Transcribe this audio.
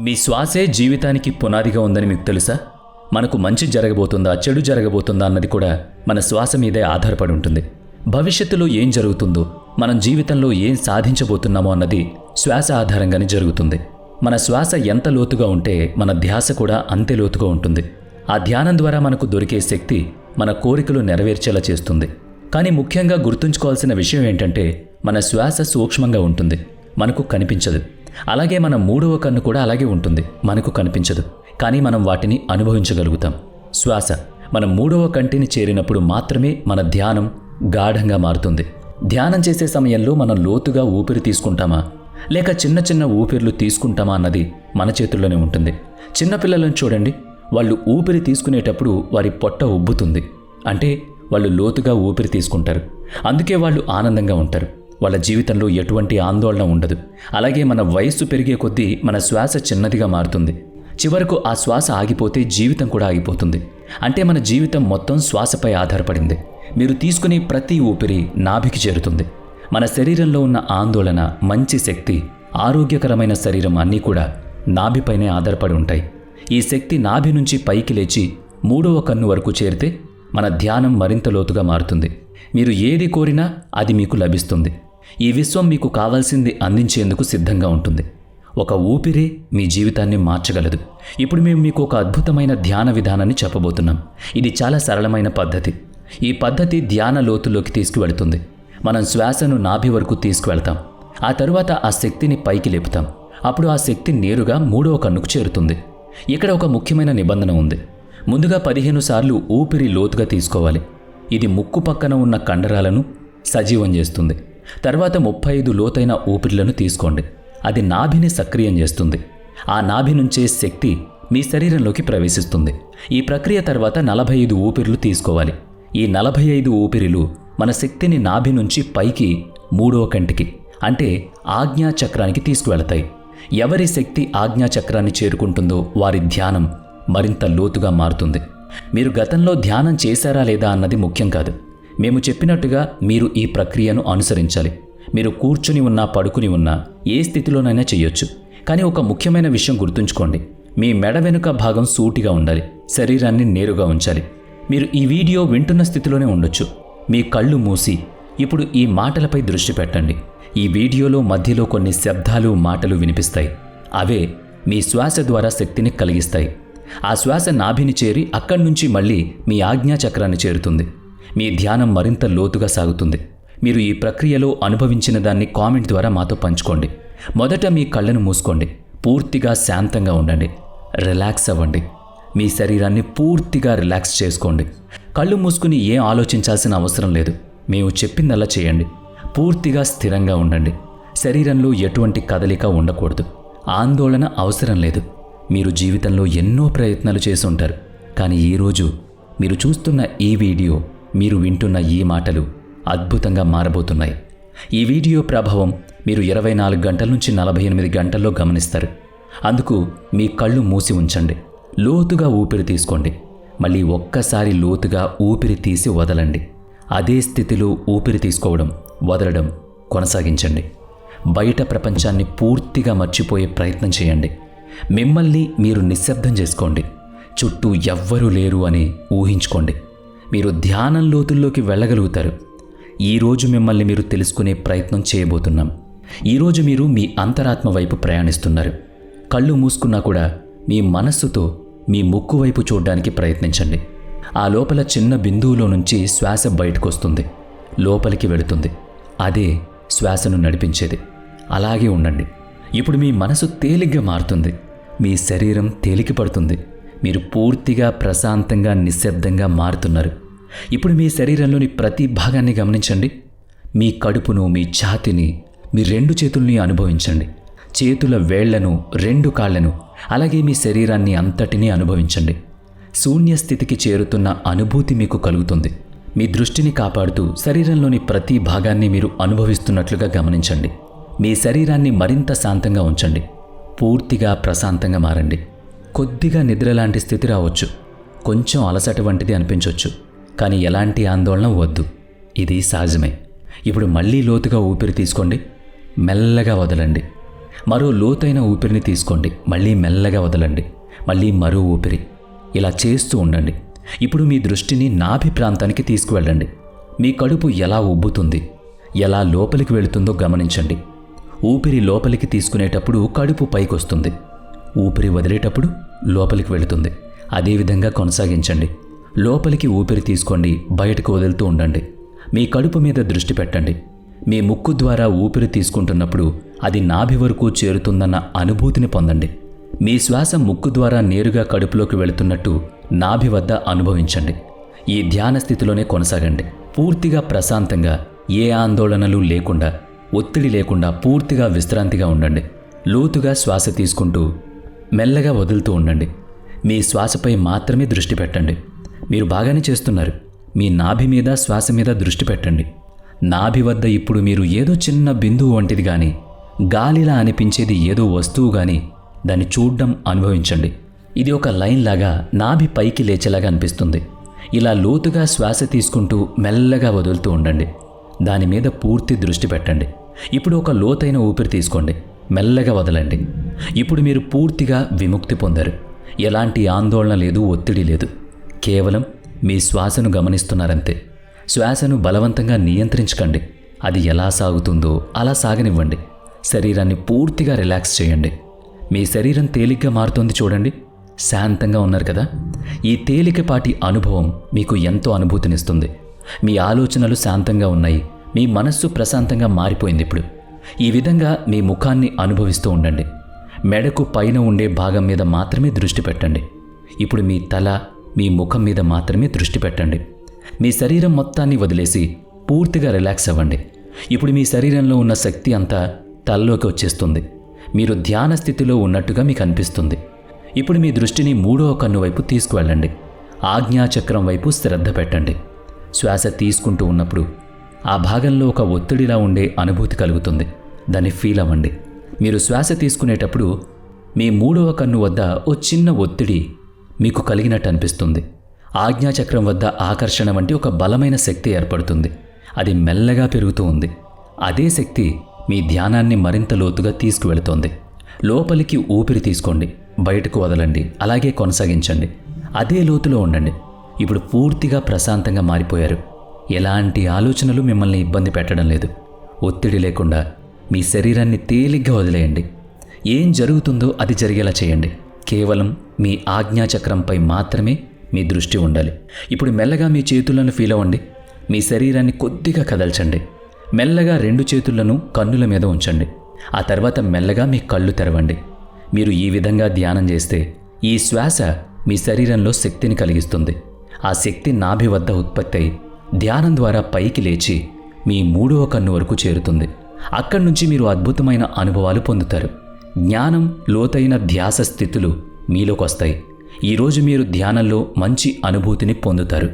మీ శ్వాసే జీవితానికి పునాదిగా ఉందని మీకు తెలుసా? మనకు మంచి జరగబోతుందా, చెడు జరగబోతుందా అన్నది కూడా మన శ్వాస మీదే ఆధారపడి ఉంటుంది. భవిష్యత్తులో ఏం జరుగుతుందో, మనం జీవితంలో ఏం సాధించబోతున్నామో అన్నది శ్వాస ఆధారంగానే జరుగుతుంది. మన శ్వాస ఎంత లోతుగా ఉంటే మన ధ్యాస కూడా అంతే లోతుగా ఉంటుంది. ఆ ధ్యానం ద్వారా మనకు దొరికే శక్తి మన కోరికలు నెరవేర్చేలా చేస్తుంది. కానీ ముఖ్యంగా గుర్తుంచుకోవాల్సిన విషయం ఏంటంటే, మన శ్వాస సూక్ష్మంగా ఉంటుంది, మనకు కనిపించదు. అలాగే మన మూడవ కన్ను కూడా అలాగే ఉంటుంది, మనకు కనిపించదు. కానీ మనం వాటిని అనుభవించగలుగుతాం. శ్వాస మన మూడవ కంటిని చేరినప్పుడు మాత్రమే మన ధ్యానం గాఢంగా మారుతుంది. ధ్యానం చేసే సమయంలో మనం లోతుగా ఊపిరి తీసుకుంటామా, లేక చిన్న చిన్న ఊపిర్లు తీసుకుంటామా అన్నది మన చేతుల్లోనే ఉంటుంది. చిన్నపిల్లలను చూడండి, వాళ్ళు ఊపిరి తీసుకునేటప్పుడు వారి పొట్ట ఉబ్బుతుంది. అంటే వాళ్ళు లోతుగా ఊపిరి తీసుకుంటారు. అందుకే వాళ్ళు ఆనందంగా ఉంటారు. వాళ్ళ జీవితంలో ఎటువంటి ఆందోళన ఉండదు. అలాగే మన వయస్సు పెరిగే కొద్దీ మన శ్వాస చిన్నదిగా మారుతుంది. చివరకు ఆ శ్వాస ఆగిపోతే జీవితం కూడా ఆగిపోతుంది. అంటే మన జీవితం మొత్తం శ్వాసపై ఆధారపడింది. మీరు తీసుకునే ప్రతి ఊపిరి నాభికి చేరుతుంది. మన శరీరంలో ఉన్న ఆందోళన, మంచి శక్తి, ఆరోగ్యకరమైన శరీరం అన్నీ కూడా నాభిపైనే ఆధారపడి ఉంటాయి. ఈ శక్తి నాభి నుంచి పైకి లేచి మూడవ కన్ను వరకు చేరితే మన ధ్యానం మరింత లోతుగా మారుతుంది. మీరు ఏది కోరినా అది మీకు లభిస్తుంది. ఈ విశ్వం మీకు కావాల్సింది అందించేందుకు సిద్ధంగా ఉంటుంది. ఒక ఊపిరే మీ జీవితాన్ని మార్చగలదు. ఇప్పుడు మేము మీకు ఒక అద్భుతమైన ధ్యాన విధానాన్ని చెప్పబోతున్నాం. ఇది చాలా సరళమైన పద్ధతి. ఈ పద్ధతి ధ్యాన లోతులోకి తీసుకువెళుతుంది. మనం శ్వాసను నాభి వరకు తీసుకువెళ్తాం. ఆ తరువాత ఆ శక్తిని పైకి లేపుతాం. అప్పుడు ఆ శక్తి నేరుగా మూడవ కన్నుకు చేరుతుంది. ఇక్కడ ఒక ముఖ్యమైన నిబంధన ఉంది. ముందుగా 15 సార్లు ఊపిరి లోతుగా తీసుకోవాలి. ఇది ముక్కు పక్కన ఉన్న కండరాలను సజీవం చేస్తుంది. తర్వాత 35 లోతైన ఊపిరిలను తీసుకోండి. అది నాభిని సక్రియం చేస్తుంది. ఆ నాభి నుంచే శక్తి మీ శరీరంలోకి ప్రవేశిస్తుంది. ఈ ప్రక్రియ తర్వాత 45 ఊపిరిలు తీసుకోవాలి. ఈ 45 ఊపిరిలు మన శక్తిని నాభి నుంచి పైకి మూడవ కంటికి, అంటే ఆజ్ఞా చక్రానికి తీసుకువెళతాయి. ఎవరి శక్తి ఆజ్ఞా చక్రాన్ని చేరుకుంటుందో వారి ధ్యానం మరింత లోతుగా మారుతుంది. మీరు గతంలో ధ్యానం చేశారా లేదా అన్నది ముఖ్యం కాదు. మేము చెప్పినట్టుగా మీరు ఈ ప్రక్రియను అనుసరించాలి. మీరు కూర్చుని ఉన్నా, పడుకుని ఉన్నా, ఏ స్థితిలోనైనా చేయొచ్చు. కానీ ఒక ముఖ్యమైన విషయం గుర్తుంచుకోండి. మీ మెడ వెనుక భాగం సూటిగా ఉండాలి. శరీరాన్ని నేరుగా ఉంచాలి. మీరు ఈ వీడియో వింటున్న స్థితిలోనే ఉండొచ్చు. మీ కళ్ళు మూసి ఇప్పుడు ఈ మాటలపై దృష్టి పెట్టండి. ఈ వీడియోలో మధ్యలో కొన్ని శబ్దాలు, మాటలు వినిపిస్తాయి. అవే మీ శ్వాస ద్వారా శక్తిని కలిగిస్తాయి. ఆ శ్వాస నాభిని చేరి అక్కడి నుంచి మళ్ళీ మీ ఆజ్ఞా చక్రాన్ని చేరుతుంది. మీ ధ్యానం మరింత లోతుగా సాగుతుంది. మీరు ఈ ప్రక్రియలో అనుభవించిన దాన్ని కామెంట్ ద్వారా మాతో పంచుకోండి. మొదట మీ కళ్ళను మూసుకోండి. పూర్తిగా శాంతంగా ఉండండి. రిలాక్స్ అవ్వండి. మీ శరీరాన్ని పూర్తిగా రిలాక్స్ చేసుకోండి. కళ్ళు మూసుకుని ఏం ఆలోచించాల్సిన అవసరం లేదు. మేము చెప్పిందల్లా చేయండి. పూర్తిగా స్థిరంగా ఉండండి. శరీరంలో ఎటువంటి కదలిక ఉండకూడదు. ఆందోళన అవసరం లేదు. మీరు జీవితంలో ఎన్నో ప్రయత్నాలు చేసి ఉంటారు. కానీ ఈరోజు మీరు చూస్తున్న ఈ వీడియో, మీరు వింటున్న ఈ మాటలు అద్భుతంగా మారబోతున్నాయి. ఈ వీడియో ప్రభావం మీరు 24 గంటల నుంచి 48 గంటల్లో గమనిస్తారు. అందుకు మీ కళ్ళు మూసి ఉంచండి. లోతుగా ఊపిరి తీసుకోండి. మళ్ళీ ఒక్కసారి లోతుగా ఊపిరి తీసి వదలండి. అదే స్థితిలో ఊపిరి తీసుకోవడం, వదలడం కొనసాగించండి. బయట ప్రపంచాన్ని పూర్తిగా మర్చిపోయే ప్రయత్నం చేయండి. మిమ్మల్ని మీరు నిశ్శబ్దం చేసుకోండి. చుట్టూ ఎవ్వరూ లేరు అని ఊహించుకోండి. మీరు ధ్యానం లోతుల్లోకి వెళ్ళగలుగుతారు. ఈరోజు మిమ్మల్ని మీరు తెలుసుకునే ప్రయత్నం చేయబోతున్నాం. ఈరోజు మీరు మీ అంతరాత్మ వైపు ప్రయాణిస్తున్నారు. కళ్ళు మూసుకున్నా కూడా మీ మనస్సుతో మీ ముక్కు వైపు చూడడానికి ప్రయత్నించండి. ఆ లోపల చిన్న బిందువులో నుంచి శ్వాస బయటకు వస్తుంది, లోపలికి వెళుతుంది. అదే శ్వాసను నడిపించేది. అలాగే ఉండండి. ఇప్పుడు మీ మనసు తేలిగ్గా మారుతుంది. మీ శరీరం తేలిక పడుతుంది. మీరు పూర్తిగా ప్రశాంతంగా, నిశ్శబ్దంగా మారుతున్నారు. ఇప్పుడు మీ శరీరంలోని ప్రతి భాగాన్ని గమనించండి. మీ కడుపును, మీ ఛాతీని, మీ 2 చేతుల్ని అనుభవించండి. చేతుల వేళ్లను, 2 కాళ్లను, అలాగే మీ శరీరాన్ని అంతటినీ అనుభవించండి. శూన్య స్థితికి చేరుతున్న అనుభూతి మీకు కలుగుతుంది. మీ దృష్టిని కాపాడుతూ శరీరంలోని ప్రతి భాగాన్ని మీరు అనుభవిస్తున్నట్లుగా గమనించండి. మీ శరీరాన్ని మరింత శాంతంగా ఉంచండి. పూర్తిగా ప్రశాంతంగా మారండి. కొద్దిగా నిద్ర లాంటి స్థితి రావచ్చు. కొంచెం అలసట వంటిది అనిపించవచ్చు. కానీ ఎలాంటి ఆందోళన వద్దు. ఇది సహజమే. ఇప్పుడు మళ్ళీ లోతుగా ఊపిరి తీసుకోండి. మెల్లగా వదలండి. మరో లోతైన ఊపిరిని తీసుకోండి. మళ్ళీ మెల్లగా వదలండి. మళ్ళీ మరో ఊపిరి. ఇలా చేస్తూ ఉండండి. ఇప్పుడు మీ దృష్టిని నాభి ప్రాంతానికి తీసుకువెళ్ళండి. మీ కడుపు ఎలా ఉబ్బుతుంది, ఎలా లోపలికి వెళుతుందో గమనించండి. ఊపిరి లోపలికి తీసుకునేటప్పుడు కడుపు పైకొస్తుంది. ఊపిరి వదిలేటప్పుడు లోపలికి వెళుతుంది. అదేవిధంగా కొనసాగించండి. లోపలికి ఊపిరి తీసుకోండి, బయటకు వదులుతూ ఉండండి. మీ కడుపు మీద దృష్టి పెట్టండి. మీ ముక్కు ద్వారా ఊపిరి తీసుకుంటున్నప్పుడు అది నాభి వరకు చేరుతుందన్న అనుభూతిని పొందండి. మీ శ్వాస ముక్కు ద్వారా నేరుగా కడుపులోకి వెళుతున్నట్టు నాభి వద్ద అనుభవించండి. ఈ ధ్యాన స్థితిలోనే కొనసాగండి. పూర్తిగా ప్రశాంతంగా, ఏ ఆందోళనలు లేకుండా, ఒత్తిడి లేకుండా పూర్తిగా విశ్రాంతిగా ఉండండి. లోతుగా శ్వాస తీసుకుంటూ మెల్లగా వదులుతూ ఉండండి. మీ శ్వాసపై మాత్రమే దృష్టి పెట్టండి. మీరు బాగానే చేస్తున్నారు. మీ నాభి మీద, శ్వాస మీద దృష్టి పెట్టండి. నాభి వద్ద ఇప్పుడు మీరు ఏదో చిన్న బిందువు వంటిది కానీ, గాలిలా అనిపించేది ఏదో వస్తువు కానీ దాన్ని చూడ్డం అనుభవించండి. ఇది ఒక లైన్ లాగా నాభి పైకి లేచేలాగా అనిపిస్తుంది. ఇలా లోతుగా శ్వాస తీసుకుంటూ మెల్లగా వదులుతూ ఉండండి. దాని మీద పూర్తి దృష్టి పెట్టండి. ఇప్పుడు ఒక లోతైన ఊపిరి తీసుకోండి. మెల్లగా వదలండి. ఇప్పుడు మీరు పూర్తిగా విముక్తి పొందారు. ఎలాంటి ఆందోళన లేదు, ఒత్తిడి లేదు. కేవలం మీ శ్వాసను గమనిస్తున్నారంతే. శ్వాసను బలవంతంగా నియంత్రించకండి. అది ఎలా సాగుతుందో అలా సాగనివ్వండి. శరీరాన్ని పూర్తిగా రిలాక్స్ చేయండి. మీ శరీరం తేలిగ్గా మారుతోంది చూడండి. శాంతంగా ఉన్నారు కదా. ఈ తేలికపాటి అనుభవం మీకు ఎంతో అనుభూతినిస్తుంది. మీ ఆలోచనలు శాంతంగా ఉన్నాయి. మీ మనస్సు ప్రశాంతంగా మారిపోయింది. ఇప్పుడు ఈ విధంగా మీ ముఖాన్ని అనుభవిస్తూ ఉండండి. మెడకు పైన ఉండే భాగం మీద మాత్రమే దృష్టి పెట్టండి. ఇప్పుడు మీ తల, మీ ముఖం మీద మాత్రమే దృష్టి పెట్టండి. మీ శరీరం మొత్తాన్ని వదిలేసి పూర్తిగా రిలాక్స్ అవ్వండి. ఇప్పుడు మీ శరీరంలో ఉన్న శక్తి అంతా తలలోకి వచ్చేస్తుంది. మీరు ధ్యాన స్థితిలో ఉన్నట్టుగా మీకు అనిపిస్తుంది. ఇప్పుడు మీ దృష్టిని మూడవ కన్ను వైపు తీసుకువెళ్ళండి. ఆజ్ఞాచక్రం వైపు శ్రద్ధ పెట్టండి. శ్వాస తీసుకుంటూ ఉన్నప్పుడు ఆ భాగంలో ఒక ఒత్తిడిలా ఉండే అనుభూతి కలుగుతుంది. దాన్ని ఫీల్ అవ్వండి. మీరు శ్వాస తీసుకునేటప్పుడు మీ మూడవ కన్ను వద్ద ఓ చిన్న ఒత్తిడి మీకు కలిగినట్టు అనిపిస్తుంది. ఆజ్ఞాచక్రం వద్ద ఆకర్షణ వంటి ఒక బలమైన శక్తి ఏర్పడుతుంది. అది మెల్లగా పెరుగుతూ ఉంది. అదే శక్తి మీ ధ్యానాన్ని మరింత లోతుగా తీసుకువెళుతోంది. లోపలికి ఊపిరి తీసుకోండి, బయటకు వదలండి. అలాగే కొనసాగించండి. అదే లోతులో ఉండండి. ఇప్పుడు పూర్తిగా ప్రశాంతంగా మారిపోయారు. ఎలాంటి ఆలోచనలు మిమ్మల్ని ఇబ్బంది పెట్టడం లేదు. ఒత్తిడి లేకుండా మీ శరీరాన్ని తేలిగ్గా వదిలేయండి. ఏం జరుగుతుందో అది జరిగేలా చేయండి. కేవలం మీ ఆజ్ఞాచక్రంపై మాత్రమే మీ దృష్టి ఉండాలి. ఇప్పుడు మెల్లగా మీ చేతులను ఫీల్ అవ్వండి. మీ శరీరాన్ని కొద్దిగా కదల్చండి. మెల్లగా 2 చేతులను కన్నుల మీద ఉంచండి. ఆ తర్వాత మెల్లగా మీ కళ్ళు తెరవండి. మీరు ఈ విధంగా ధ్యానం చేస్తే ఈ శ్వాస మీ శరీరంలో శక్తిని కలిగిస్తుంది. ఆ శక్తి నాభి వద్ద ఉత్పత్తి అయి ధ్యానం ద్వారా పైకి లేచి మీ మూడవ కన్ను వరకు చేరుతుంది. అక్కడి నుంచి మీరు అద్భుతమైన అనుభవాలు పొందుతారు. జ్ఞానం, లోతైన ధ్యాస స్థితులు మీలోకి వస్తాయి. ఈరోజు మీరు ధ్యానంలో మంచి అనుభూతిని పొందుతారు.